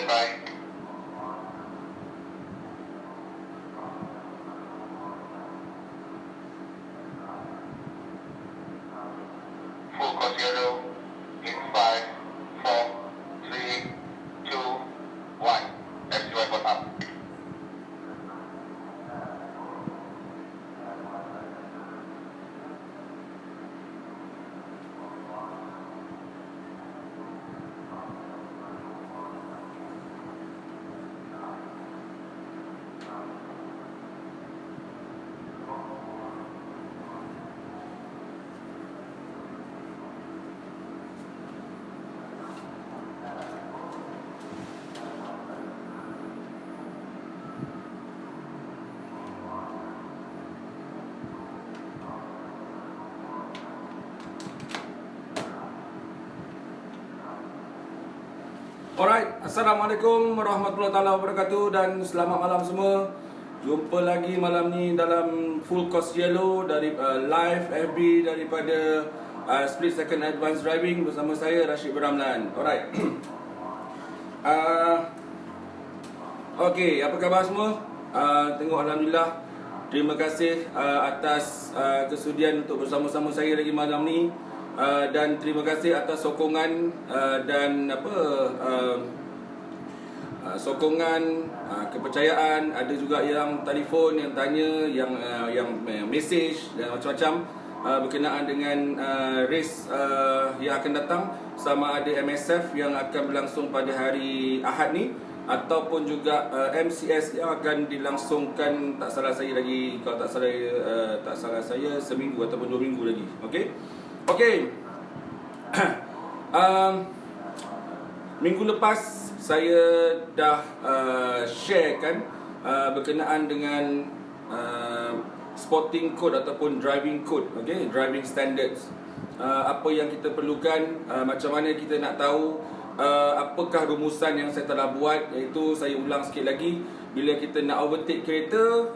Standby. Full course yellow in 5, 4, 3, 2, 1. SUI bot up. Alright, Assalamualaikum warahmatullahi wabarakatuh dan selamat malam semua. Jumpa lagi malam ni dalam Full Course Yellow dari live FB daripada Split Second Advanced Driving bersama saya Rashid Ramlan. Alright. Okey, apa khabar semua? Tengok Alhamdulillah. Terima kasih atas kesudian untuk bersama-sama saya lagi malam ni. Dan terima kasih atas sokongan dan sokongan, kepercayaan. Ada juga yang telefon, yang tanya, yang message dan macam-macam berkenaan dengan race yang akan datang, sama ada MSF yang akan berlangsung pada hari Ahad ni ataupun juga MCS yang akan dilangsungkan, tak salah saya lagi, kalau tak salah saya seminggu ataupun 2 minggu lagi. Okey. Minggu lepas saya dah sharekan berkenaan dengan sporting code ataupun driving code, okey, driving standards. Apa yang kita perlukan, macam mana kita nak tahu apakah rumusan yang saya telah buat, iaitu saya ulang sikit lagi. Bila kita nak overtake kereta,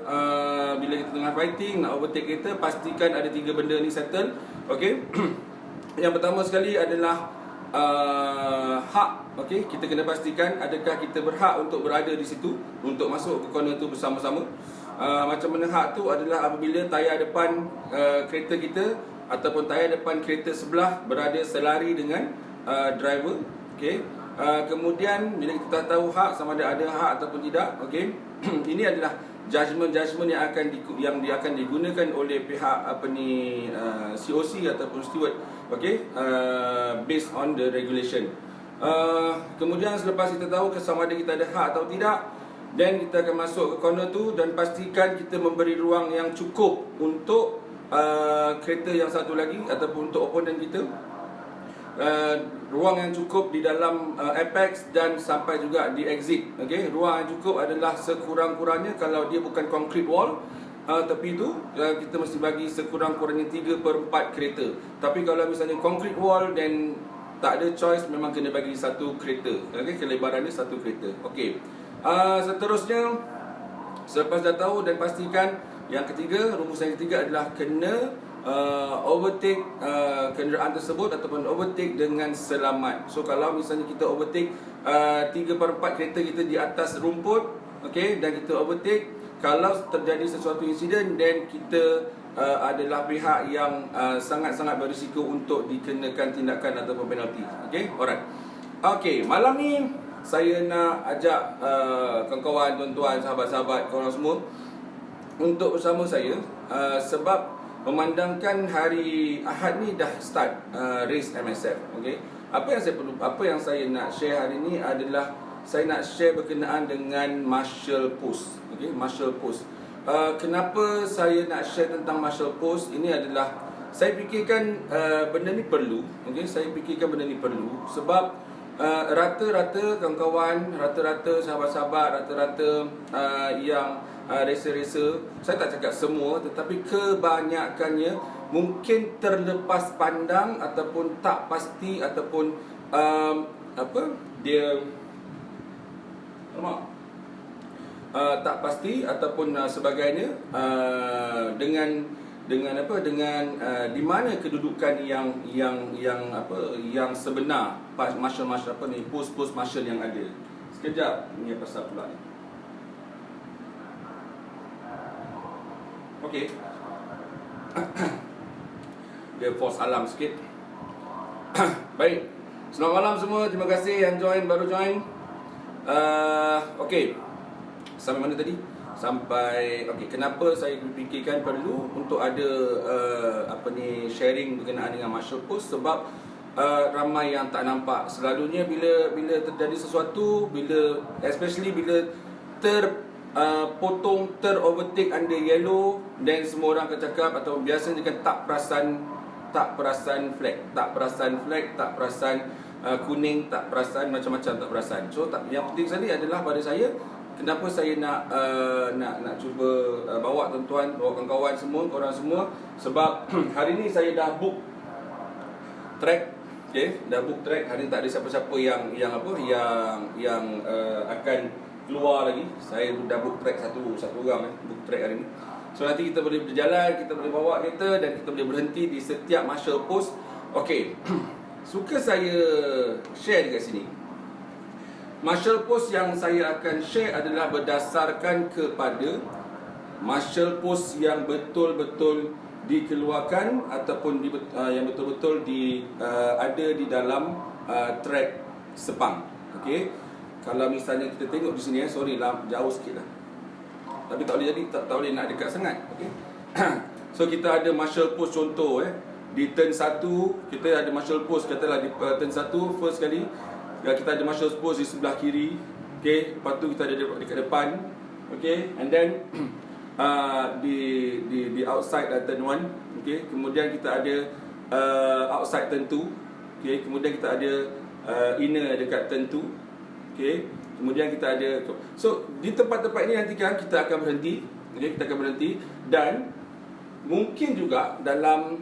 bila kita tengah fighting nak overtake kereta, pastikan ada 3 benda ni settle. Okey. Yang pertama sekali adalah hak. Okey, kita kena pastikan adakah kita berhak untuk berada di situ, untuk masuk ke corner tu bersama-sama. Macam mana hak tu adalah apabila tayar depan kereta kita ataupun tayar depan kereta sebelah berada selari dengan driver. Okey. Kemudian bila kita dah tahu hak, sama ada hak ataupun tidak, okey. Ini adalah judgement yang akan digunakan oleh pihak COC ataupun steward, okey, based on the regulation. Kemudian selepas kita tahu sama ada kita ada hak atau tidak, then kita akan masuk ke corner tu dan pastikan kita memberi ruang yang cukup untuk kereta yang satu lagi ataupun untuk opponent kita. Ruang yang cukup di dalam apex dan sampai juga di exit. Okey, ruang yang cukup adalah sekurang-kurangnya, kalau dia bukan concrete wall tepi tu, kita mesti bagi sekurang-kurangnya 3/4 kereta. Tapi kalau misalnya concrete wall, then tak ada choice, memang kena bagi satu kereta. Okey, kelebarannya satu kereta. Okey. Seterusnya, selepas dah tahu dan pastikan, yang ketiga, rumusan yang ketiga adalah kena overtake kenderaan tersebut ataupun overtake dengan selamat. So kalau misalnya kita overtake 3/4 kereta kita di atas rumput, okey, dan kita overtake, kalau terjadi sesuatu insiden, then kita adalah pihak yang sangat-sangat berisiko untuk dikenakan tindakan ataupun penalti. Okey, alright. Okey, malam ni saya nak ajak kawan-kawan, tuan-tuan, sahabat-sahabat, korang semua untuk bersama saya, sebab memandangkan hari Ahad ni dah start race MSF. Okey. Apa yang saya nak share hari ni adalah saya nak share berkenaan dengan Marshal Post. Okey, Marshal Post. Kenapa saya nak share tentang Marshal Post? Ini adalah saya fikirkan benda ni perlu. Okey, saya fikirkan benda ni perlu sebab rata-rata kawan-kawan, rata-rata sahabat-sahabat, rata-rata yang racer-racer, saya tak cakap semua, tetapi kebanyakannya mungkin terlepas pandang ataupun tak pasti ataupun tak pasti ataupun sebagainya dengan di mana kedudukan yang sebenar post marshal yang ada. Sekejap, ini apa pasal pula ni. Okey. Dia false alarm sikit. Baik. Selamat malam semua. Terima kasih yang baru join. Okey. Sampai mana tadi? Sampai kenapa saya fikirkan perlu untuk ada sharing berkenaan dengan Marshall Post, sebab ramai yang tak nampak. Selalunya bila terjadi sesuatu, especially bila potong, overtake under yellow, dan semua orang akan cakap, atau biasanya kan tak perasan flag, tak perasan kuning, tak perasan macam-macam, tak perasan. So yang penting sekali adalah pada saya, kenapa saya nak cuba bawa tuan-tuan, bawa kawan-kawan semua, korang semua, sebab hari ni saya dah book track. Dah book track. Hari ni tak ada siapa-siapa yang akan keluar lagi. Saya dah book track satu orang book track hari ni. So nanti kita boleh berjalan, kita boleh bawa kereta, dan kita boleh berhenti di setiap Marshall Post. Suka saya share dekat sini. Marshall Post yang saya akan share adalah berdasarkan kepada Marshall Post yang betul-betul dikeluarkan ataupun yang betul-betul ada di dalam track Sepang. Kalau misalnya kita tengok di sini, sorry lah, jauh sikit lah, tapi tak boleh jadi, tak boleh nak dekat sangat. So kita ada Marshall Post contoh di turn 1, kita ada Marshall Post, katalah di turn 1 first kali, kita ada Marshall Post di sebelah kiri. Lepas tu kita ada dekat depan. And then di outside turn 1. Kemudian kita ada outside turn 2. Kemudian kita ada inner dekat turn 2. Kemudian kita ada, so di tempat-tempat ini nanti kan kita akan berhenti. Kita akan berhenti, dan mungkin juga dalam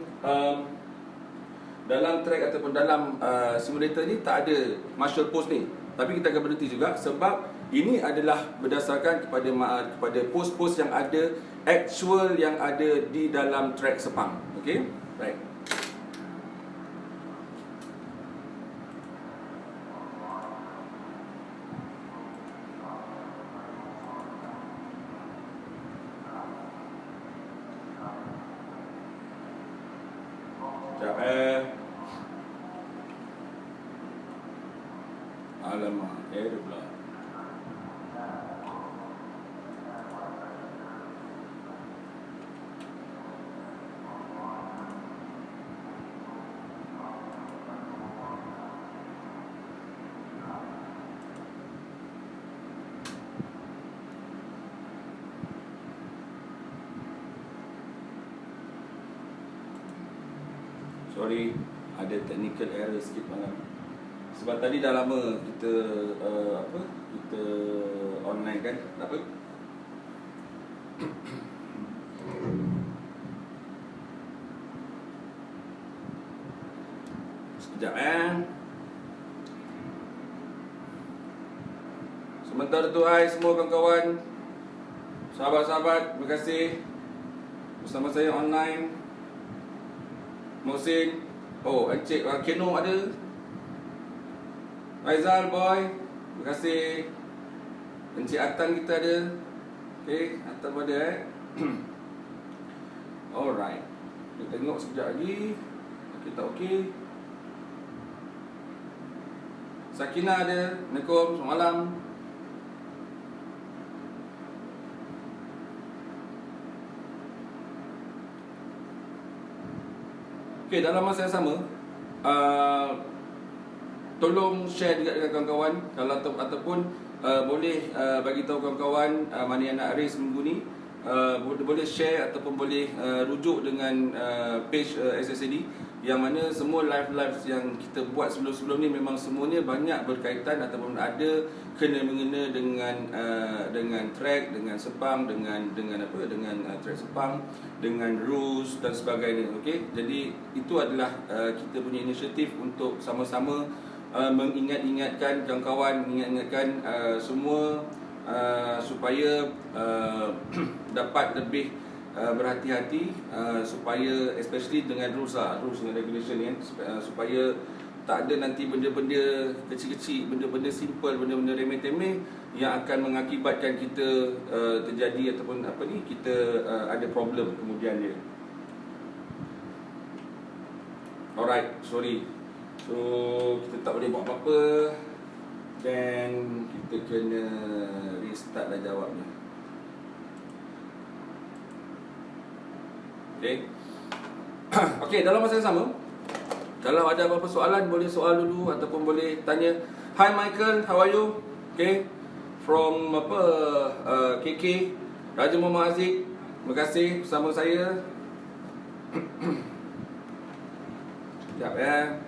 track ataupun dalam simulator ni tak ada Marshall Post ni, tapi kita akan berhenti juga, sebab ini adalah berdasarkan kepada post-post yang ada, actual yang ada di dalam track Sepang. Right. Alamak, error pula. Sorry, ada technical error sikit malam. Sebab tadi dah lama kita kita online kan. Tak apa. Sekejap Sementara tu, hai semua kawan-kawan, sahabat-sahabat, terima kasih bersama saya online. Mohsin, Encik Keno ada. Faizal boy, terima kasih. Encik Atan kita ada. Atan pun ada Alright. Kita tengok sekejap lagi. Tak okey. Sakina ada. Assalamualaikum, selamat malam. Dalam masa yang sama, tolong share juga dengan kawan-kawan, kalau ataupun boleh bagi tahu kawan-kawan mana yang nak raise minggu ni, boleh share ataupun boleh rujuk dengan page SSAD, yang mana semua live yang kita buat sebelum-sebelum ni memang semuanya banyak berkaitan ataupun ada kena-mengena dengan track, dengan Sepang, dengan track Sepang, dengan rules dan sebagainya. Jadi itu adalah kita punya inisiatif untuk sama-sama mengingatkan kawan-kawan, mengingatkan semua supaya dapat lebih berhati-hati, supaya especially dengan rules and regulation ni, supaya Tak ada nanti benda-benda kecil-kecil, benda-benda simple, benda-benda remeh-temeh yang akan mengakibatkan kita terjadi ataupun kita ada problem kemudian dia. Alright, sorry. So kita tak boleh buat apa-apa, dan kita kena restart dah jawabnya. Okay. Okay, dalam masa yang sama, kalau ada apa-apa soalan, boleh soal dulu ataupun boleh tanya. Hi Michael, how are you? Okay, from KK, Raja Muhammad Aziz. Terima kasih bersama saya. Sekejap ya.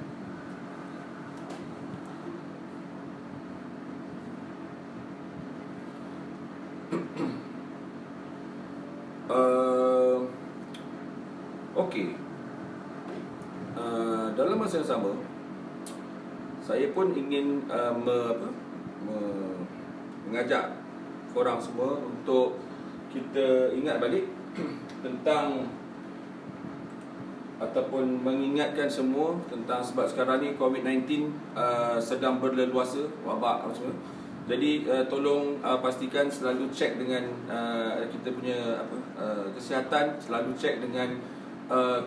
Okey. Dalam masa yang sama, saya pun ingin mengajak korang semua untuk kita ingat balik tentang ataupun mengingatkan semua tentang, sebab sekarang ni COVID-19 sedang berleluasa, wabak semua. Jadi tolong pastikan selalu cek dengan kita punya kesihatan, selalu cek dengan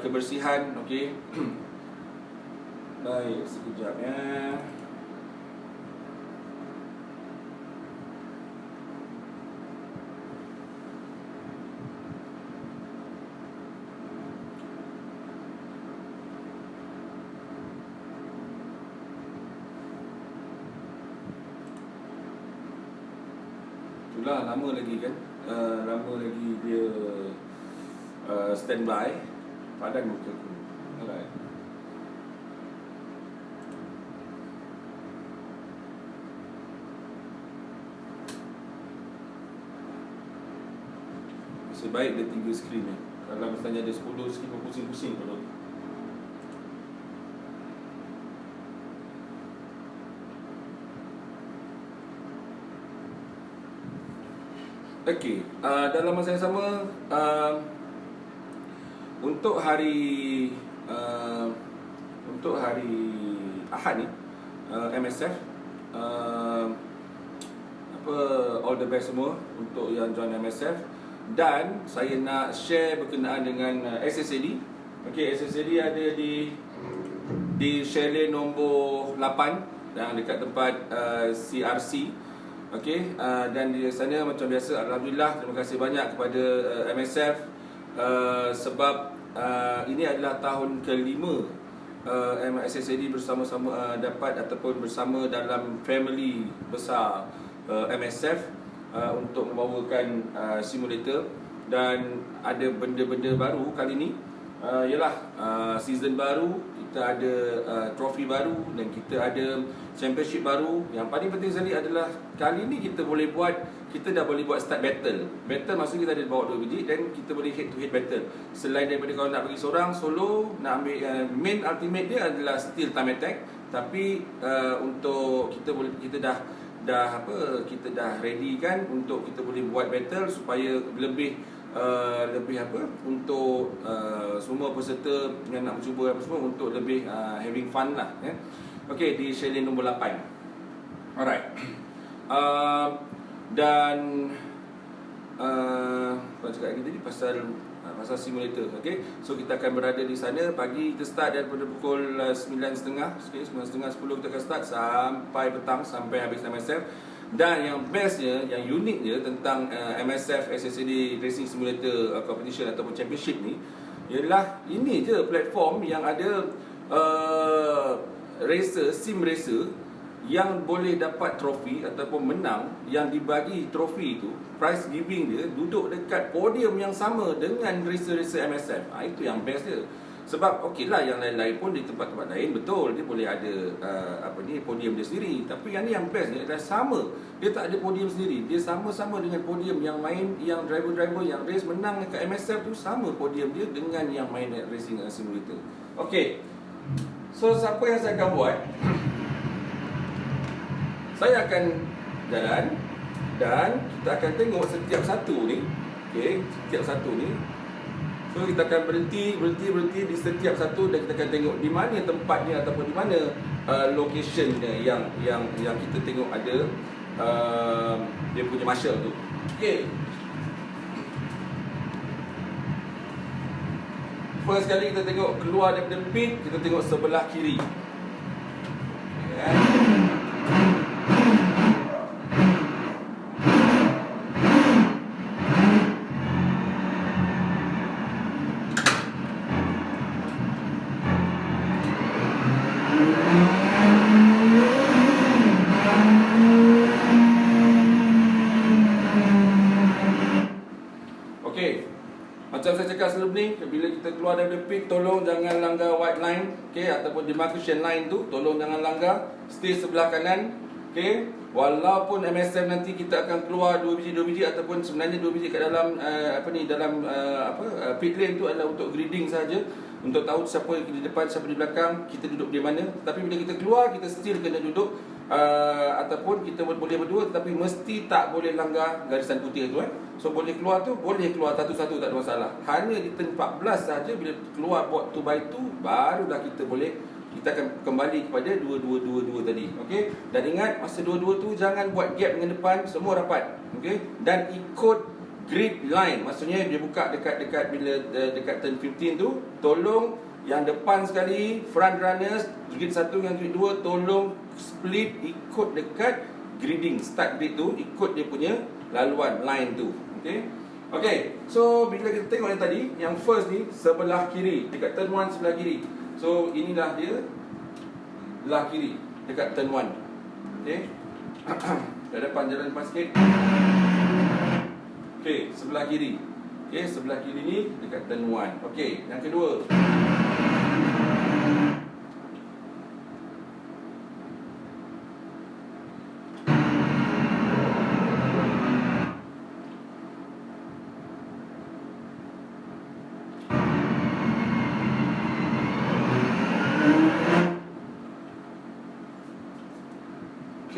kebersihan, okey. Baik, sekejap ya. Itulah, lama lagi kan, lama lagi dia standby. Padan muka aku. Alright. Sebaik dia 3 skrin ni. Kalau misalnya ada 10 skrin, pusing-pusing perut. Okey, dalam masa yang sama, untuk hari Ahad ni, MSF all the best semua untuk yang join MSF. Dan saya nak share berkenaan dengan SSAD. Okey, SSAD ada di chalet nombor 8 yang dekat tempat CRC. Okey, dan di sana macam biasa, alhamdulillah, terima kasih banyak kepada MSF sebab ini adalah tahun kelima SSAD bersama-sama dapat ataupun bersama dalam family besar MSF untuk membawakan simulator. Dan ada benda-benda baru kali ni, ialah season baru, kita ada trofi baru dan kita ada championship baru. Yang paling penting sekali adalah kali ni kita dah boleh buat start battle. Battle maksudnya kita ada bawa 2 biji dan kita boleh head to head battle. Selain daripada kalau nak pergi seorang solo, nak ambil main ultimate dia adalah still time attack. Tapi untuk kita dah ready kan untuk kita boleh buat battle supaya lebih untuk semua peserta yang nak mencuba apa semua untuk lebih having fun lah ya. Okey, di chalet nombor 8. Alright. Dan apa cakap lagi tadi pasal simulator. Okey, so kita akan berada di sana pagi. Kita start daripada pukul 9.30, 9.30, 10 kita akan start sampai petang, sampai habis MSF. Dan yang bestnya, yang uniknya tentang MSF SSAD Racing Simulator Competition ataupun Championship ni ialah ini je platform yang ada sim racer yang boleh dapat trofi ataupun menang, yang dibagi trofi itu, prize giving dia duduk dekat podium yang sama dengan racer-racer MSF. Itu yang best dia. Sebab okeylah yang lain-lain pun di tempat-tempat lain betul dia boleh ada podium dia sendiri, tapi yang ni yang best dia adalah sama. Dia tak ada podium sendiri, dia sama-sama dengan podium yang main, yang driver-driver yang race menang dekat MSF tu sama podium dia dengan yang main racing simulator. Okey. So siapa yang saya akan buat? Saya akan jalan dan kita akan tengok setiap satu ni. Okey, setiap satu ni. So So kita akan berhenti di setiap satu dan kita akan tengok di mana tempatnya ataupun di mana locationnya yang kita tengok ada dia punya marshal tu. Okey. First kali kita tengok keluar daripada pit, kita tengok sebelah kiri. Macam saya cakap sebelum ni, bila kita keluar dari pit, tolong jangan langgar white line, okey, ataupun demarcation line tu, tolong jangan langgar, stay sebelah kanan, okey. Walaupun MSM nanti kita akan keluar 2 biji ataupun sebenarnya 2 biji kat dalam pit lane tu adalah untuk grading saja, untuk tahu siapa di depan, siapa di belakang, kita duduk di mana. Tapi bila kita keluar, kita still kena duduk ataupun kita boleh berdua, tapi mesti tak boleh langgar garisan putih tu. So boleh keluar tu, boleh keluar satu-satu, tak ada masalah. Hanya di turn 14 saja, bila keluar buat 2x2, barulah kita akan kembali kepada 2-2-2-2 tadi. Okey. Dan ingat, masa 2-2 tu jangan buat gap dengan depan, semua rapat. Okey. Dan ikut grid line. Maksudnya dia buka dekat bila dekat turn 15 tu, tolong yang depan sekali, front runners, grid 1 dengan grid 2, tolong split ikut dekat grading, start grid tu, ikut dia punya laluan line tu. Okey. So bila kita tengok yang tadi, yang first ni sebelah kiri, dekat turn 1 sebelah kiri. So inilah dia belah kiri dekat turn 1. Okey. Dari depan, jalan depan sikit. Okey, sebelah kiri. Okey, sebelah kiri ni dekat turn 1. Okey, yang kedua.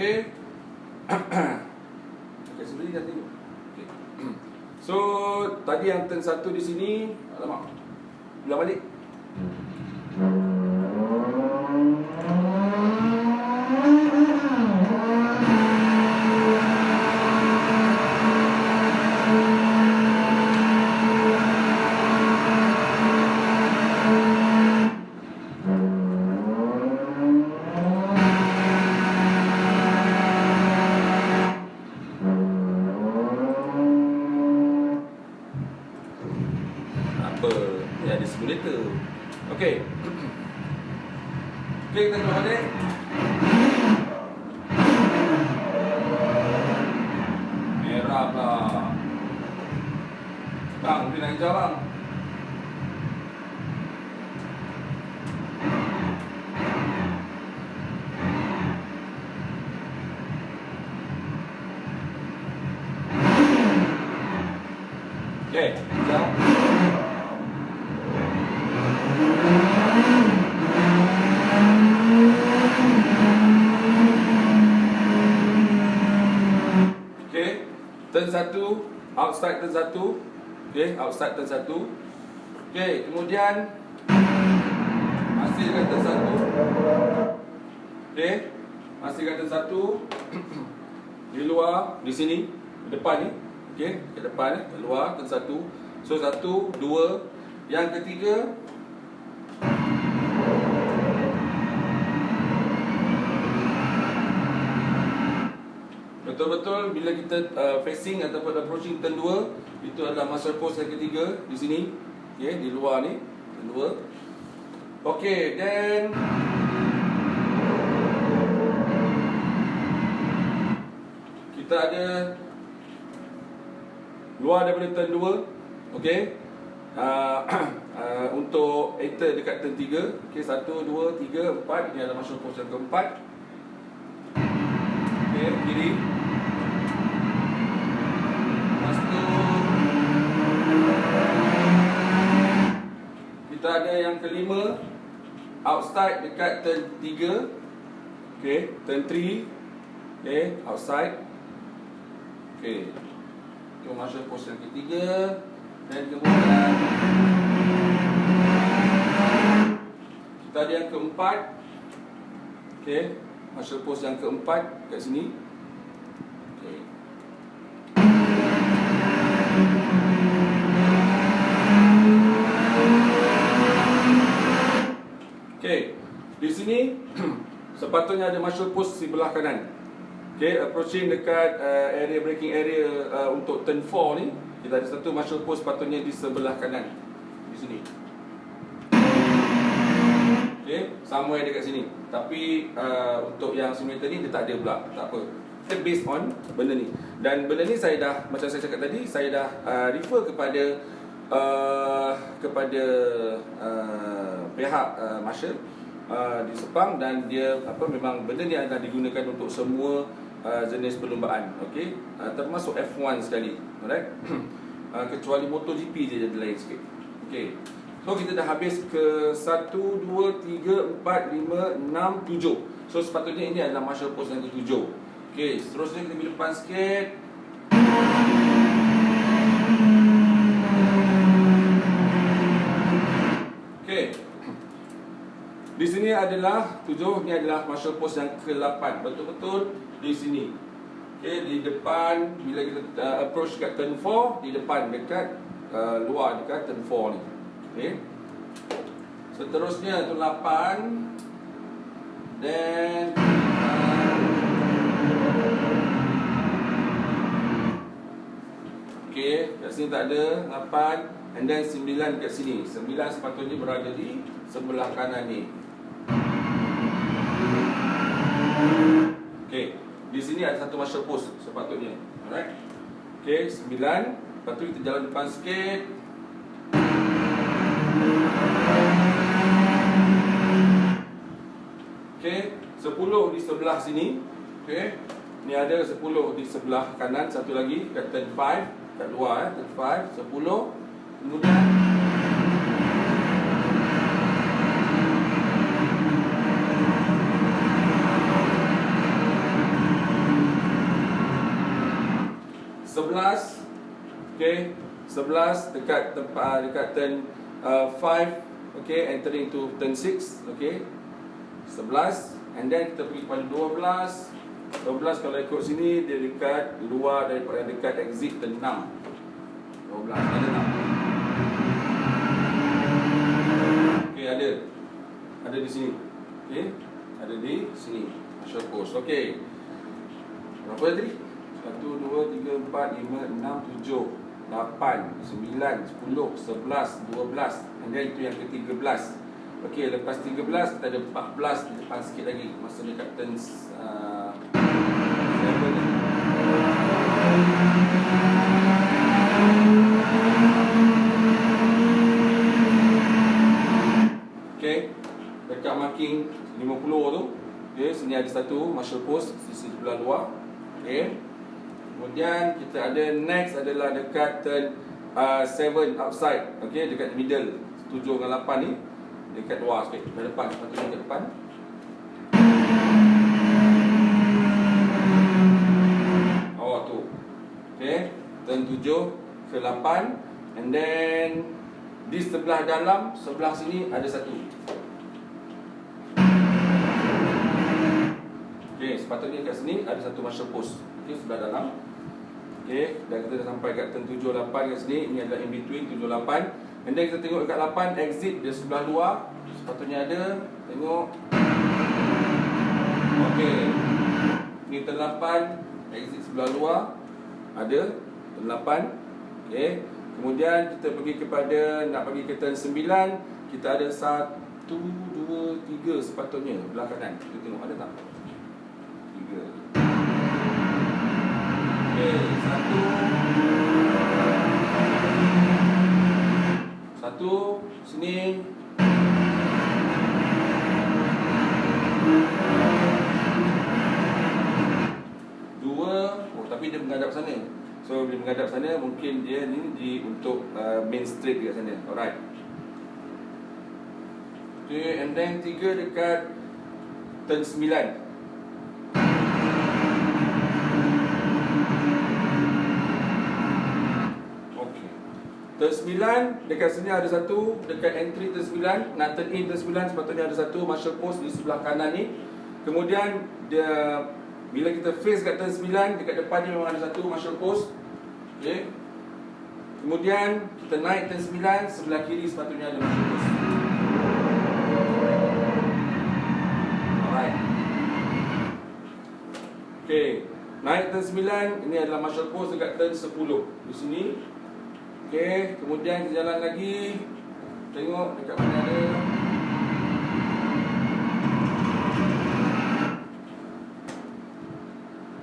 Okey. Okey, sendiri dah tengok. Okey. So, tadi yang turn 1 di sini, alamak. Ulang balik. Ya, ada simulator. Okey. Okey, kita keluar balik. Merah pula. Bang, dia nak hijau bang. Okey, hijau. Turn 1, outside turn 1. Okey, outside turn 1. Okey, kemudian masih dekat turn 1. Okey, masih dekat turn 1. Di luar, di sini, di depan ni. Okey, ke depan ni, keluar turn 1. So 1, 2. Yang ketiga, betul-betul bila kita facing ataupun approaching turn 2, itu adalah master post yang ketiga di sini. Okey, di luar ni, turn 2. Okey, then kita ada luar daripada turn 2. Okey. Untuk enter dekat turn 3. Okey, 1, 2, 3, 4. Ini adalah master post yang keempat. Okey, kiri. Kita ada yang kelima, outside dekat turn 3. Okey, turn 3. Okey, outside. Okey. Itu master post yang ketiga. Dan kemudian Kita ada yang keempat. Okey, marshal post yang keempat kat sini. Okey. Okey, di sini sepatutnya ada marshal post sebelah kanan. Okey, approaching dekat area braking area untuk turn 4 ni, kita ada satu marshal post sepatutnya di sebelah kanan. Di sini. Okey, sama ada kat sini. Tapi untuk yang simulator ni dia tak ada pula. Tak apa. Kita based on benda ni. Dan benda ni saya dah, macam saya cakap tadi, saya dah refer kepada pihak marshal di Sepang, dan dia memang benda ni adalah digunakan untuk semua jenis perlumbaan. Okey, termasuk F1 sekali. Alright. Kecuali MotoGP je jadi lain sikit. Okey. So kita dah habis ke 1, 2, 3, 4, 5, 6, 7. So sepatutnya ini adalah marshal post yang ke-7. Okey, seterusnya kita pergi depan sikit. Okey. Di sini adalah 7, ini adalah marshal post yang ke-8. Betul-betul di sini. Okey, di depan bila kita approach kat turn 4, di depan dekat luar dekat turn 4 ni. Okay. Seterusnya tu 8. Then okay, kat sini tak ada 8. And then 9 kat sini. 9 sepatutnya berada di sebelah kanan ni. Okay, di sini ada satu marshal post sepatutnya. Alright. Okay, 9. Lepas tu kita jalan depan sikit. Okey, 10 di sebelah sini. Okey. Ni ada 10 di sebelah kanan, satu lagi kat turn 5, kat luar turn 5, 10. Kemudian okey, 11 dekat tempat dekat turn 5, okey, entering to turn 6, okey. 11, and then kita pergi kepada 12. 12 kalau ikut sini dia dekat luar daripada dekat exit turn 6. 12 ada tak? Okey, ada di sini. Okey, ada di sini. Marshal post. Okey. Berapa tadi? 1, 2, 3, 4, 5, 6, 7, 8, 9, 10, 11, 12. And then itu yang ke-13. Okey, lepas 13 kita ada 14 di depan sikit lagi. Masa dekat turn 7 ni. Okey, dekat marking 50 tu. Okey, sini ada satu marshal post sisi sebelah luar. Okey. Kemudian kita ada next adalah dekat turn 7 outside. Okey, dekat middle 7 dengan 8 ni. Dekat luar sikit, ke depan, sepatutnya ke depan. Oh tu. Okey, turn 7 ke 8. And then di sebelah dalam, sebelah sini ada satu. Okey, sepatutnya kat sini ada satu marshal post. Okey, sebelah dalam. Okey, dan kita dah sampai kat turn 7, 8 kat sini. Ini adalah in between 7, 8. And then kita tengok dekat 8, exit dia sebelah luar. Sepatutnya ada. Tengok. Okey. Ni turn 8, exit sebelah luar. Ada turn 8. Okey. Kemudian kita pergi kepada nak pergi ke turn 9. Kita ada 1, 2, 3 sepatutnya belah kanan. Kita tengok ada tak? 3. Okey, 1 sini. 2. Oh, tapi dia menghadap sana. So bila menghadap sana, mungkin dia ni untuk main straight dekat sana. Alright. Okay, and then 3 dekat turn 9. Turn 9 9, dekat sini ada satu, dekat entry turn 9, nak turn in turn 9 sepatutnya ada satu marshal post di sebelah kanan ni. Kemudian dia, bila kita face kat turn 9, dekat depan ni memang ada satu marshal post. Okey. Kemudian kita naik turn 9, sebelah kiri sepatutnya ada marshal post. Alright. Okey, naik turn 9, ini adalah marshal post dekat turn 10 di sini. Okey, kemudian kita jalan lagi. Tengok dekat mana ada.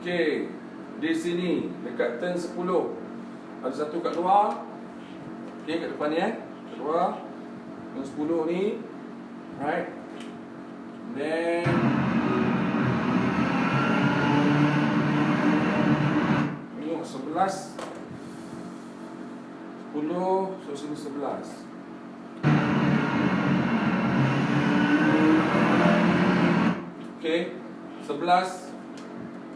Okey, di sini dekat turn 10 ada satu kat luar. Okey, kat depan ni kat luar. Turn 10 ni. Right. Then tengok 11 10, so sini 11. Okey, 11.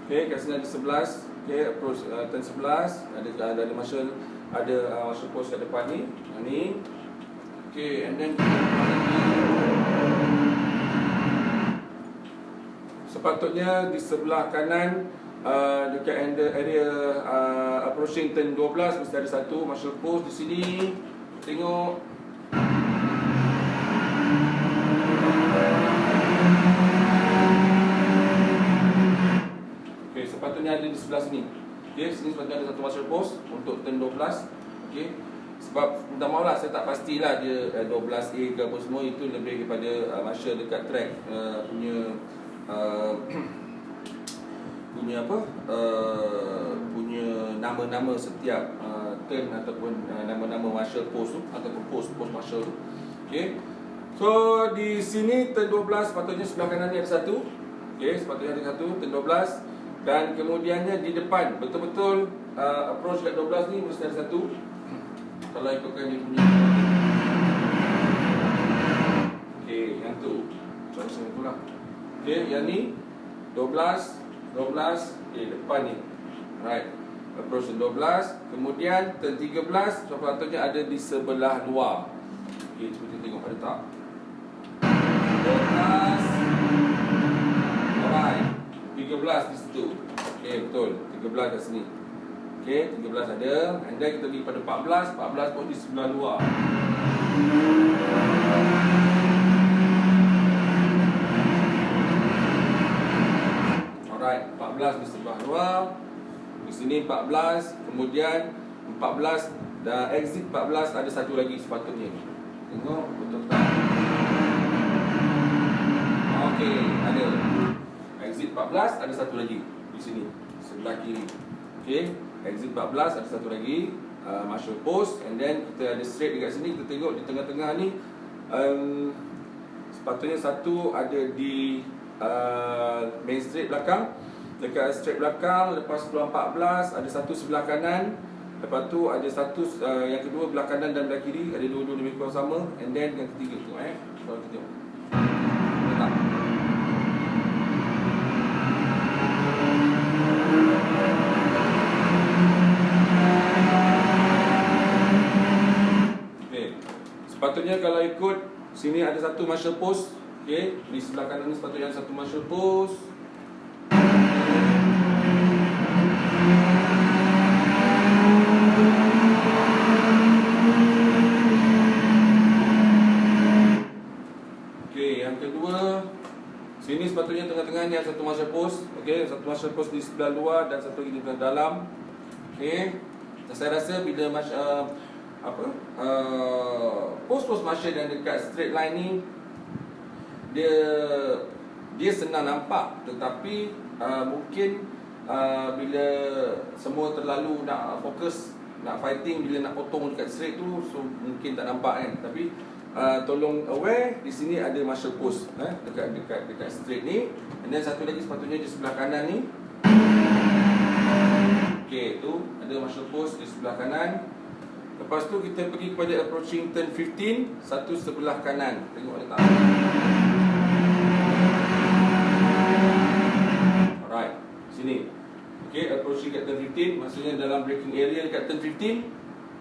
Okey, kat sini ada 11. Okey, approach turn 11, ada marshal, ada marshal post kat depan ni. Ni. Okey, and then sepatutnya di sebelah kanan dekat area approaching turn 12 mesti ada satu marshal post di sini. Tengok. Okey, sepatutnya ada di sebelah sini. Okey, sini sepatutnya ada satu marshal post untuk turn 12. Okey. Sebab minta maaf lah, saya tak pastilah dia 12A ke apa semua, itu lebih kepada marshal dekat track punya apa, punya nama-nama setiap turn ataupun nama-nama marshal post tu ataupun post marshal tu. Okey. So di sini turn 12 sepatutnya sebelah kanan ni ada satu. Okey, sepatutnya ada satu turn 12, dan kemudiannya di depan betul-betul approach kat 12 ni mesti ada satu. Kalau ikutkan dia punya. Okey, yang tu. Contoh macam itulah. Okey, yang ni 12, okey, depan ni. Right. Approach 12, kemudian turn 13 sepatutnya ada di sebelah luar. Okey, cuba kita tengok ada tak. 12. Alright. 13 di situ. Okey, betul. 13 kat sini. Okey, 13 ada. And then kita pergi pada 14 pun di sebelah luar. Alright, 14 di sebelah luar. Di sini 14, kemudian 14 dan exit 14 ada satu lagi sepatutnya. Tengok betul tak? Okey, ada. Exit 14 ada satu lagi di sini sebelah kiri. Okey. Exit 14 ada satu lagi marshal post, and then kita ada straight dekat sini. Kita tengok di tengah-tengah ni sepatutnya satu ada di main straight belakang. Dekat straight belakang, lepas keluar 14 ada satu sebelah kanan. Lepas tu ada satu yang kedua belah kanan dan belah kiri, ada dua-dua lebih kurang sama. And then yang ketiga tu kalau kita tengok letak. Sepatutnya kalau ikut sini ada satu marshal post. Okey, di sebelah kanan ni sepatutnya ada satu marshal post. Okey, yang kedua sini sepatutnya tengah-tengah ni ada satu marshal post. Okey, satu marshal post di sebelah luar dan satu lagi di sebelah dalam. Okey. Saya rasa bila post marshal yang dekat straight line ni dia senang nampak, tetapi mungkin bila semua terlalu nak fokus, nak fighting, bila nak potong dekat straight tu, so mungkin tak nampak kan. Tapi tolong aware di sini ada marshal post dekat straight ni. And then satu lagi sepatutnya di sebelah kanan ni. Okey, tu ada marshal post di sebelah kanan. Lepas tu kita pergi kepada approaching turn 15, satu sebelah kanan. Tengok ada tak? Alright, sini. Okey, approaching kat turn 15, maksudnya dalam braking area dekat turn 15.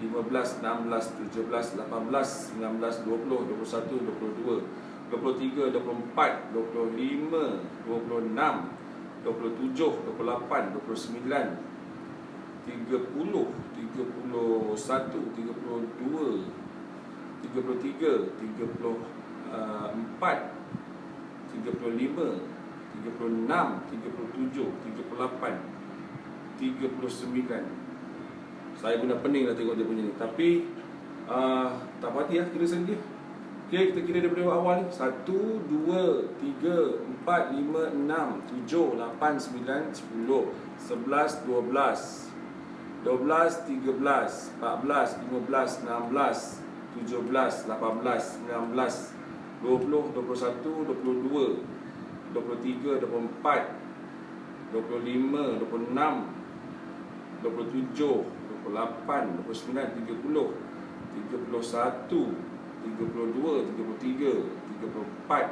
15, 16, 17, 18, 19, 20, 21, 22, 23, 24, 25, 26, 27, 28, 29, 30, 31, 32, 33, 34, 35, 36, 37, 38, 39. Saya benar pening lah tengok dia punya ni. Tapi tak pati lah, kira sendiri. Okay, kita kira daripada awal ni. 1, 2, 3, 4, 5, 6, 7, 8, 9, 10, 11, 12, 12, 13, 14, 15, 16, 17, 18, 19, 20, 21, 22, 23, 24, 25, 26, 27, 28, 29, 30, 31, 32, 33, 34,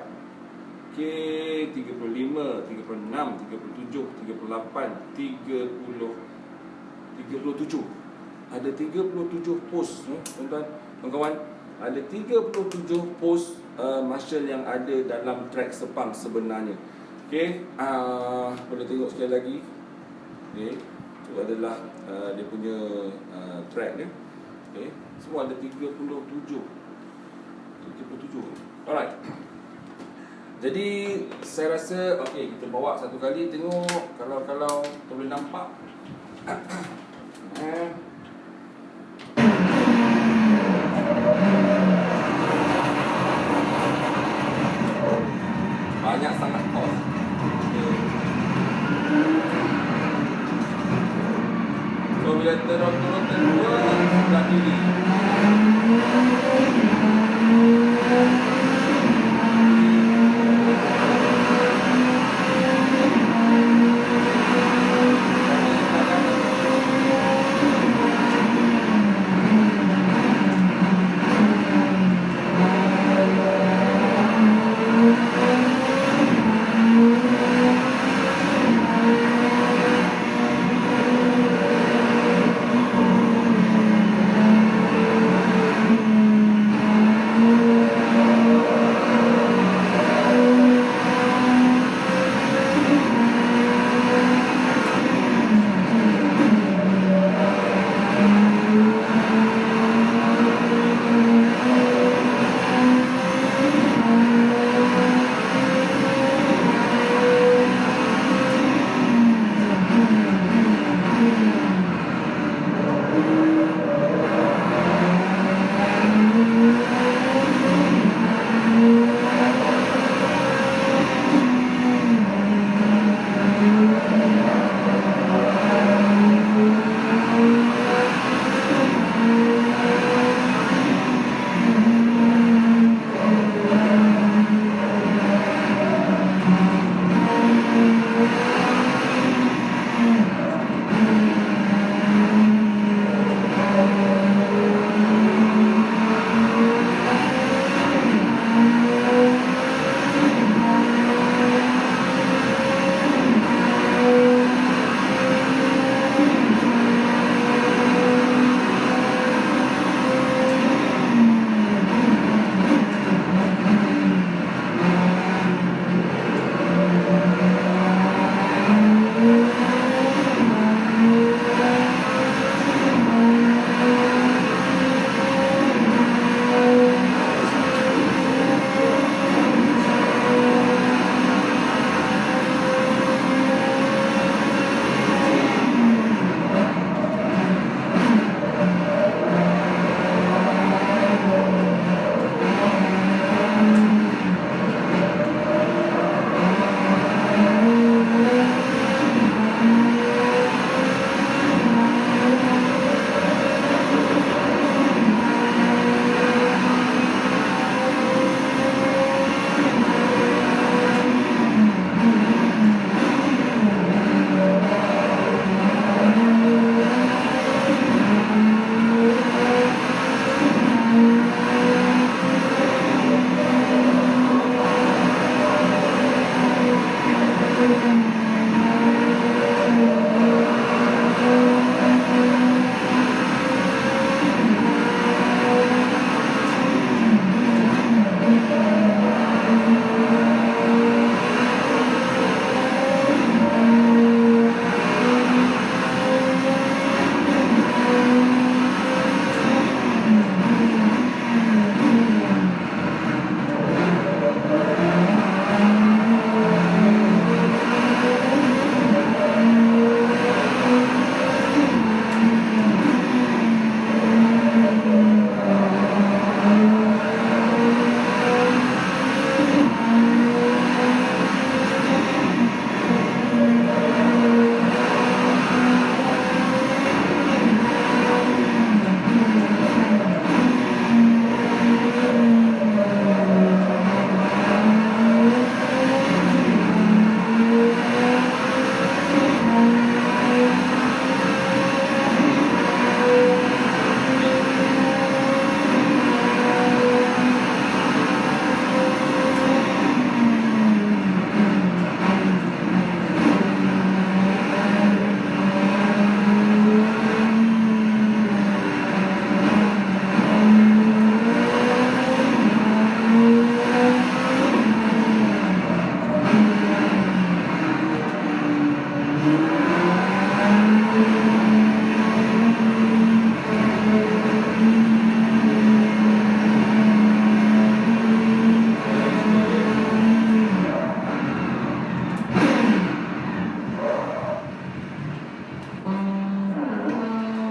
okay, 35, 36, 37, 38, 37. Ada 37 post, tuan-tuan, kawan-kawan. Ada 37 post marshal yang ada dalam track Sepang sebenarnya. Okay, boleh tengok sekali lagi. Okay, itu adalah dia punya track dia. Okay, semua ada 37. Alright. Jadi saya rasa okey, kita bawa satu kali tengok kalau kita boleh nampak. Banyak sangat kos. So bila turun kedua sebelah kiri.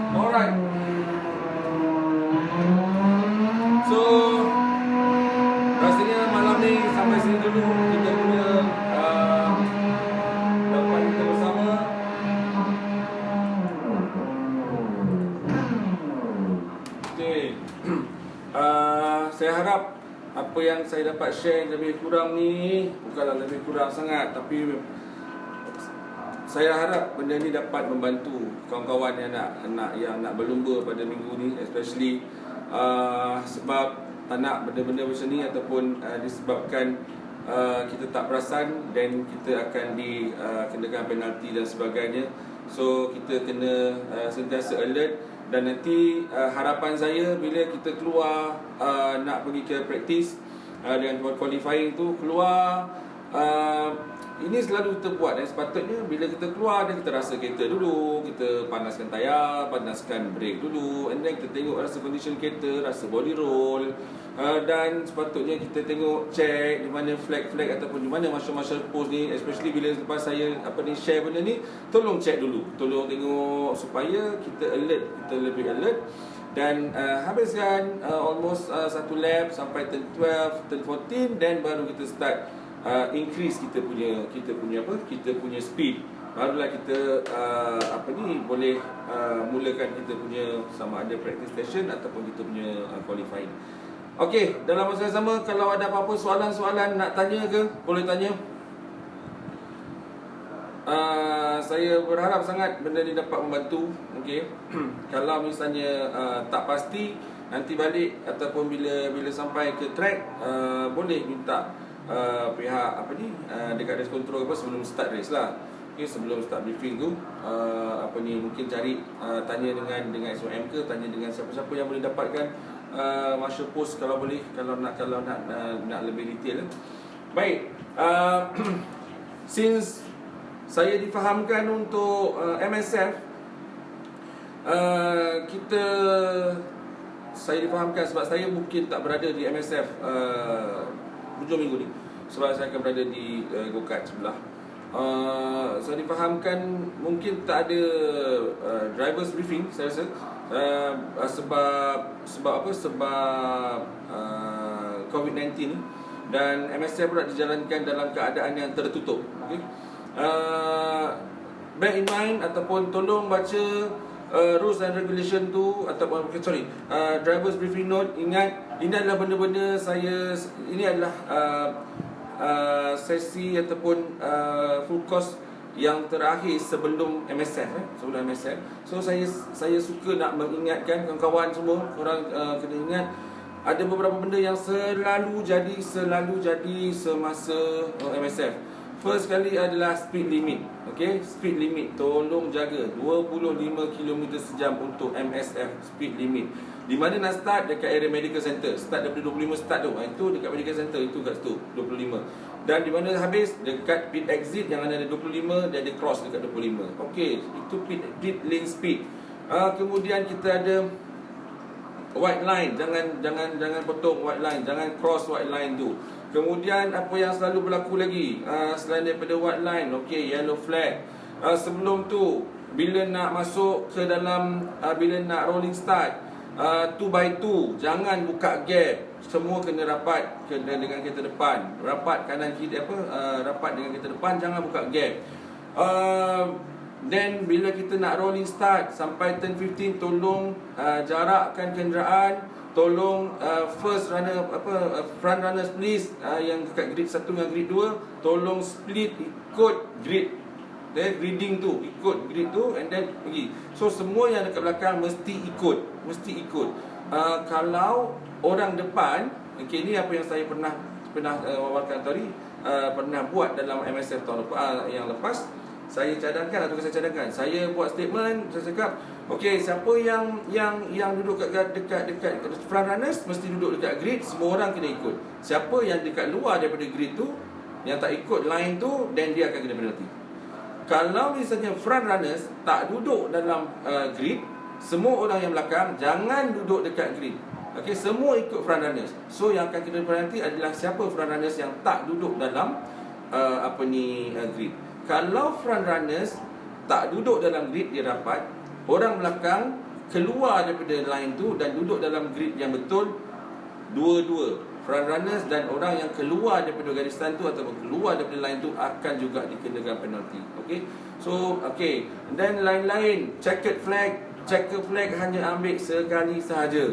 Alright. So rasanya malam ni sampai sini dulu kita punya dapat kita bersama. Okay. Saya harap apa yang saya dapat share lebih kurang ni, bukanlah lebih kurang sangat, tapi saya harap benda ni dapat membantu kawan-kawan yang nak berlumba pada minggu ni, especially sebab tak nak benda-benda macam ni ataupun disebabkan kita tak perasan dan kita akan dikenakan penalti dan sebagainya. So kita kena sentiasa alert. Dan nanti harapan saya bila kita keluar nak pergi ke practice dengan qualifying tu keluar, ini selalu kita buat dan sepatutnya bila kita keluar dan kita rasa kereta dulu, kita panaskan tayar, panaskan brake dulu, and then kita tengok rasa condition kereta, rasa body roll, dan sepatutnya kita tengok check di mana flag-flag ataupun di mana marshal post ni, especially bila lepas saya share benda ni, tolong check dulu, tolong tengok supaya kita alert, kita lebih alert. Dan habiskan almost satu lap sampai turn 12, turn 14, then baru kita start increase kita punya speed. Barulah kita boleh mulakan kita punya sama ada practice session ataupun kita punya qualifying. Okey, dalam masa yang sama kalau ada apa-apa soalan-soalan nak tanya ke, boleh tanya. Saya berharap sangat benda ni dapat membantu. Okey. Kalau misalnya tak pasti nanti balik ataupun bila sampai ke track, boleh minta pihak dekat race control sebelum start race lah. Okay, sebelum start briefing tu mungkin cari tanya dengan SOM ke, tanya dengan siapa-siapa yang boleh dapatkan marshal post kalau boleh, kalau nak lebih detail. Baik, since saya difahamkan untuk MSF, saya difahamkan sebab saya mungkin tak berada di MSF hujung minggu ni, sebab saya akan berada di go-kart sebelah. Saya difahamkan mungkin tak ada drivers briefing, saya rasa sebab COVID-19 dan MSF pula dijalankan dalam keadaan yang tertutup. Okay? Bear in mind ataupun tolong baca rules and regulation tu ataupun drivers briefing note. Ingat, ini adalah benda-benda ini adalah sesi ataupun full course yang terakhir sebelum MSF, sebelum MSF. So saya suka nak mengingatkan kawan-kawan semua, korang kena ingat ada beberapa benda yang selalu jadi semasa MSF. First kali adalah speed limit. Okay, speed limit tolong jaga 25 km sejam untuk MSF speed limit. Di mana nak start? Dekat area medical center. Start daripada 25 start tu. Itu dekat medical center, itu kat situ 25. Dan di mana habis? Dekat pit exit yang ada 25 dan dia cross dekat 25. Okey, itu pit lane speed. Kemudian kita ada white line, jangan potong white line, jangan cross white line tu. Kemudian apa yang selalu berlaku lagi selain daripada white line, okey, yellow flag. Sebelum tu bila nak masuk ke dalam bila nak rolling start 2x2, jangan buka gap. Semua kena rapat dengan kereta depan. Rapat kanan kiri rapat dengan kereta depan, jangan buka gap. Then bila kita nak rolling start sampai turn 15, tolong jarakkan kenderaan. Tolong first runner front runners please, yang dekat grid 1 dengan grid 2 tolong split ikut grid reading tu, ikut grid tu and then pergi. So semua yang dekat belakang mesti ikut. Kalau orang depan, okey, ni apa yang saya pernah wawarkan tadi, pernah buat dalam MSF tahun lepas, yang lepas saya cadangkan, saya buat statement, saya cakap okey, siapa yang duduk dekat front runners mesti duduk dekat grid, semua orang kena ikut. Siapa yang dekat luar daripada grid tu, yang tak ikut line tu, then dia akan kena penalty. Kalau misalnya front runners tak duduk dalam grid, semua orang yang belakang jangan duduk dekat grid. Okey, semua ikut front runners. So yang akan kena penalty adalah siapa front runners yang tak duduk dalam grid. Kalau front runners tak duduk dalam grid, dia dapat orang belakang keluar daripada line tu dan duduk dalam grid yang betul, dua-dua front runners dan orang yang keluar daripada garisan tu ataupun keluar daripada line tu akan juga dikenakan penalty. Okey. So, okey. Dan lain-lain, checkered flag hanya ambil sekali sahaja.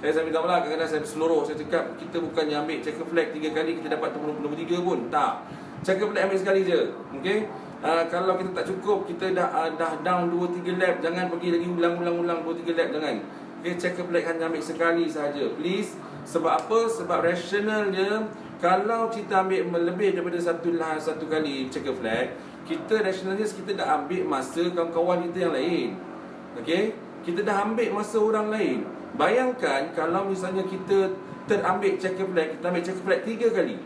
Saya minta maaf, kadang-kadang saya berseluruh, saya cakap kita bukannya ambil checkered flag 3 kali kita dapat nombor 3 pun. Tak. Checkered flag ambil sekali je. Okey. Kalau kita tak cukup, kita dah down 2-3 lap, jangan pergi lagi ulang 2-3 lap, jangan. Okay, checkered flag hanya ambil sekali sahaja, please. Sebab apa? Sebab rationalnya, kalau kita ambil lebih daripada satu kali checkered flag, kita dah ambil masa kawan-kawan kita yang lain. Okay, kita dah ambil masa orang lain. Bayangkan kalau misalnya kita terambil checkered flag, kita ambil checkered flag 3 kali.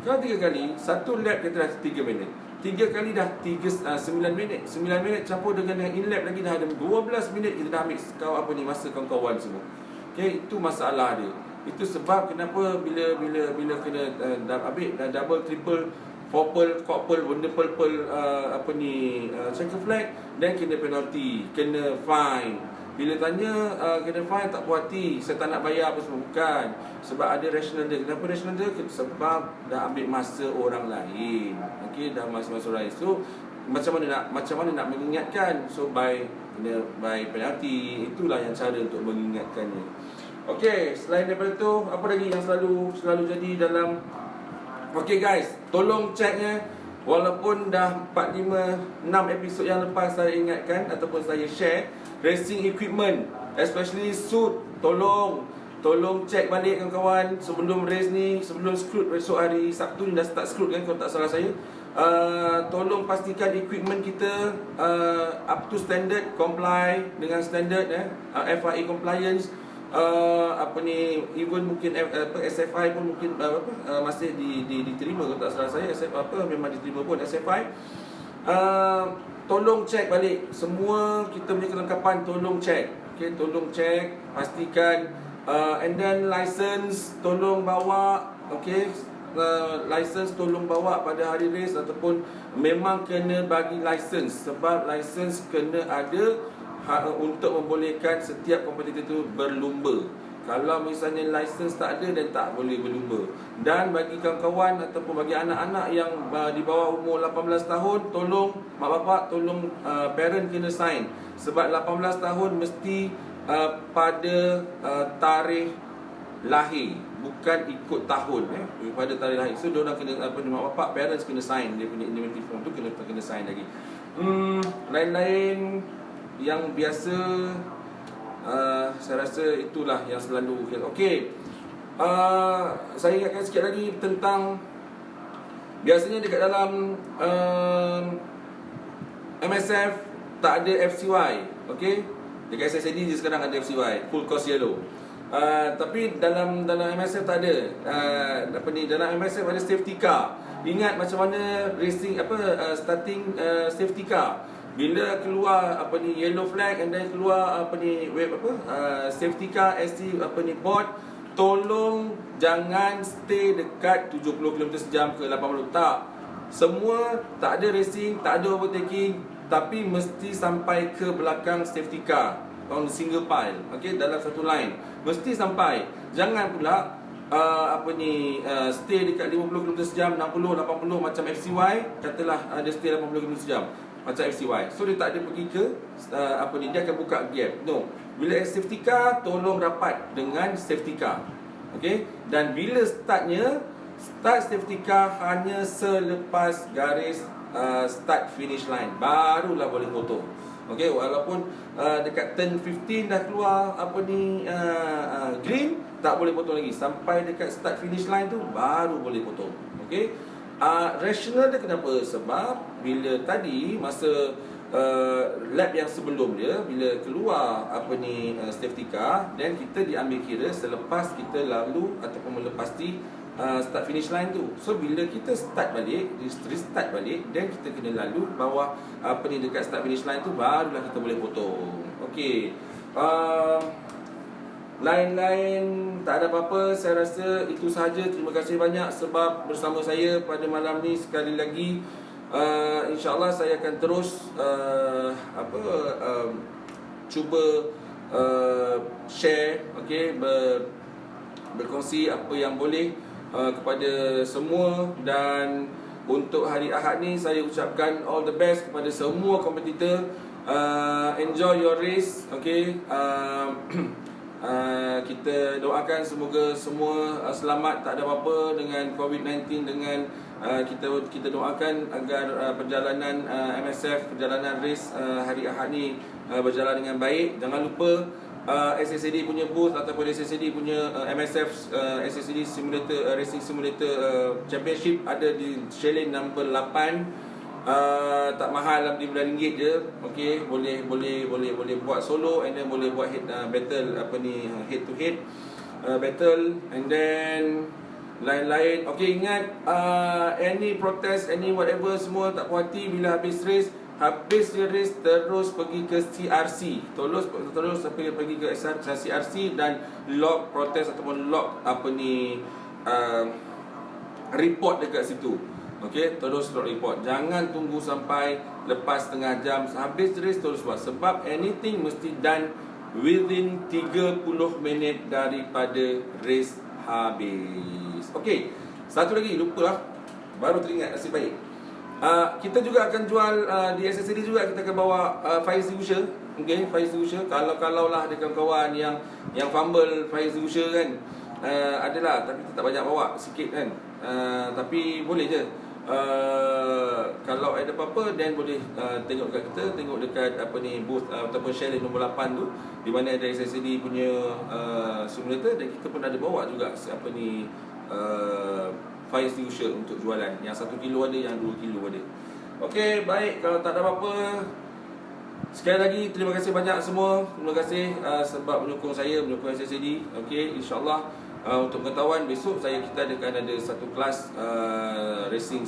Kalau 3 kali, satu lap kita dah 3 minit. 3 kali dah 9 minit. 9 minit campur dengan in-lap lagi dah ada 12 minit kita dah ambil masa kawan-kawan semua. Okey, itu masalah dia. Itu sebab kenapa bila kena ambil double, triple, quadruple, wonderful checkered flag, dan kena penalty, kena fine. Bila tanya kena fine, tak puas hati, saya tak nak bayar apa semua. Bukan. Sebab ada rational dia. Kenapa rational dia? Sebab dah ambil masa orang lain. Okey, dah masa orang lain. So macam mana nak mengingatkan? So by penalty, itulah yang cara untuk mengingatkannya. Okey, selain daripada tu, apa lagi yang selalu jadi dalam. Okey guys, tolong checknya. Walaupun dah 4-5-6 episod yang lepas saya ingatkan ataupun saya share, racing equipment, especially suit, tolong check balik kawan-kawan sebelum race ni, sebelum scrut esok hari Sabtu ni dah start scrut kan kalau tak salah saya. Tolong pastikan equipment kita up to standard, comply dengan standard FIA compliance. Even mungkin SFI pun mungkin masih diterima kalau tak salah saya. Memang diterima pun SFI. Tolong check balik semua kita punya kelengkapan, tolong check. Okay, tolong check, pastikan. And then license tolong bawa. Okay, license tolong bawa pada hari race, ataupun memang kena bagi license, sebab license kena ada untuk membolehkan setiap kompetitor itu berlumba. Kalau misalnya license tak ada, dan tak boleh berlumba. Dan bagi kawan-kawan ataupun bagi anak-anak yang di bawah umur 18 tahun, tolong mak bapak, tolong parent kena sign. Sebab 18 tahun mesti pada tarikh lahir, bukan ikut tahun pada tarikh lahir. So diorang kena mak bapak, parents kena sign. Dia punya indemnity form tu kena sign lagi. Lain-lain yang biasa, saya rasa itulah yang selalu. Okey, saya ingatkan sikit lagi tentang, biasanya dekat dalam MSF tak ada FCY. Okey, dekat SSAD je sekarang ada FCY, full course yellow. Tapi dalam MSF tak ada. Dalam MSF ada safety car. Ingat macam mana racing starting safety car. Bila keluar yellow flag and then keluar safety car SC board, tolong jangan stay dekat 70 km sejam ke 80. Tak. Semua tak ada racing, tak ada overtaking, tapi mesti sampai ke belakang safety car on single pile. Okey, dalam satu line. Mesti sampai. Jangan pula stay dekat 50 km sejam, 60, 80 macam FCY, katalah ada stay 80 km sejam macam FCY. So dia tak ada pergi ke dia akan buka gap. No. Bila safety car, tolong rapat dengan safety car. Okey, dan bila startnya Start safety car hanya selepas garis start finish line, barulah boleh foto. Okey, walaupun dekat turn 15 dah keluar green, tak boleh foto lagi. Sampai dekat start finish line tu baru boleh foto. Okey. Rational dia kenapa? Sebab bila tadi masa lap yang sebelum dia, bila keluar safety car, dan kita diambil kira selepas kita lalu ataupun melepasi start finish line tu. So bila kita start balik, restart balik, dan kita kena lalu bawah dekat start finish line tu, barulah kita boleh foto. Okey. Lain-lain tak ada apa-apa. Saya rasa itu sahaja. Terima kasih banyak sebab bersama saya pada malam ni. Sekali lagi, InsyaAllah saya akan terus cuba share, okay, berkongsi apa yang boleh kepada semua. Dan untuk hari Ahad ni saya ucapkan all the best kepada semua kompetitor. Enjoy your race, okay. Kita doakan semoga semua selamat, tak ada apa-apa dengan COVID-19, dengan kita doakan agar perjalanan MSF, perjalanan race hari Ahad ni berjalan dengan baik. Jangan lupa SSAD punya booth ataupun SSAD punya MSF SSAD Simulator Racing Simulator Championship ada di Chalet number 8. Tak mahal, RM15 je. Okey, boleh buat solo, and then boleh buat battle head to head battle, and then lain-lain. Okey, ingat any protest, any whatever, semua tak puas hati bila habis race terus pergi ke CRC. Terus pergi ke CRC dan log protest ataupun log report dekat situ. Okey, terus report. Jangan tunggu sampai lepas setengah jam habis race terus buat. Sebab anything mesti done within 30 minit daripada race habis. Okey, satu lagi lupa lah, baru teringat, nasib baik. Kita juga akan jual di SSAD juga, kita akan bawa fire extinguisher. Okey, fire extinguisher. Kalau lah ada kawan-kawan yang fumble fire extinguisher kan, adalah, tapi kita tak banyak bawa, sikit kan. Tapi boleh je. Kalau ada apa-apa, dan boleh tengok dekat kita, tengok dekat booth ataupun chalet nombor 8 tu, di mana ada SSAD punya simulator, dan kita pun ada bawa juga fire extinguisher untuk jualan. Yang 1 kilo ada, yang 2 kilo ada. Okey, baik, kalau tak ada apa-apa, sekali lagi terima kasih banyak semua. Terima kasih sebab menyokong saya, menyokong SSAD. Okey, insya-Allah untuk pengetahuan, besok kita akan ada satu kelas racing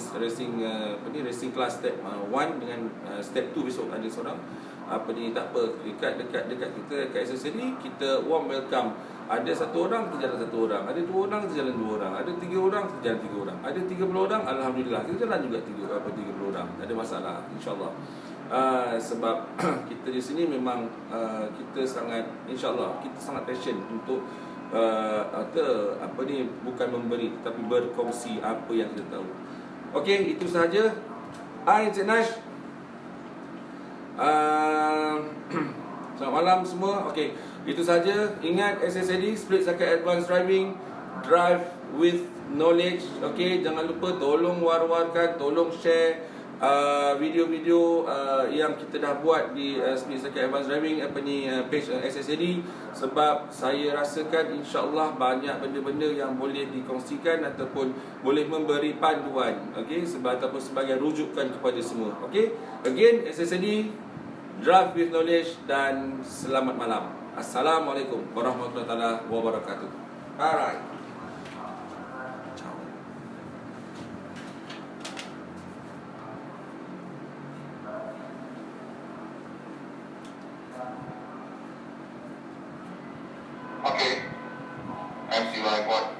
kelas step 1 dengan step 2. Besok ada seorang tak apa, dekat kita dekat SSAD, kita warm welcome. Ada 1 orang terjalan 1 orang, ada 2 orang terjalan 2 orang, ada 3 orang terjalan 3 orang, ada 30 orang, alhamdulillah kita jalan juga 30 orang. Tak ada masalah, insya-Allah. Sebab kita di sini memang kita sangat, insya-Allah kita sangat passion untuk bukan memberi, tapi berkongsi apa yang kita tahu. Okey, itu sahaja. Encik Nash, selamat malam semua. Okey, itu sahaja. Ingat SSAD, split circuit advanced driving, drive with knowledge. Okey, jangan lupa tolong war-warkan, tolong share video-video yang kita dah buat di Split Circuit Advanced Driving page SSAD. Sebab saya rasakan insya-Allah banyak benda-benda yang boleh dikongsikan ataupun boleh memberi panduan, okey, ataupun sebagai rujukan kepada semua. Okey, again SSAD, drive with knowledge, dan selamat malam. Assalamualaikum warahmatullahi wabarakatuh. Alright. Okay, MC Report.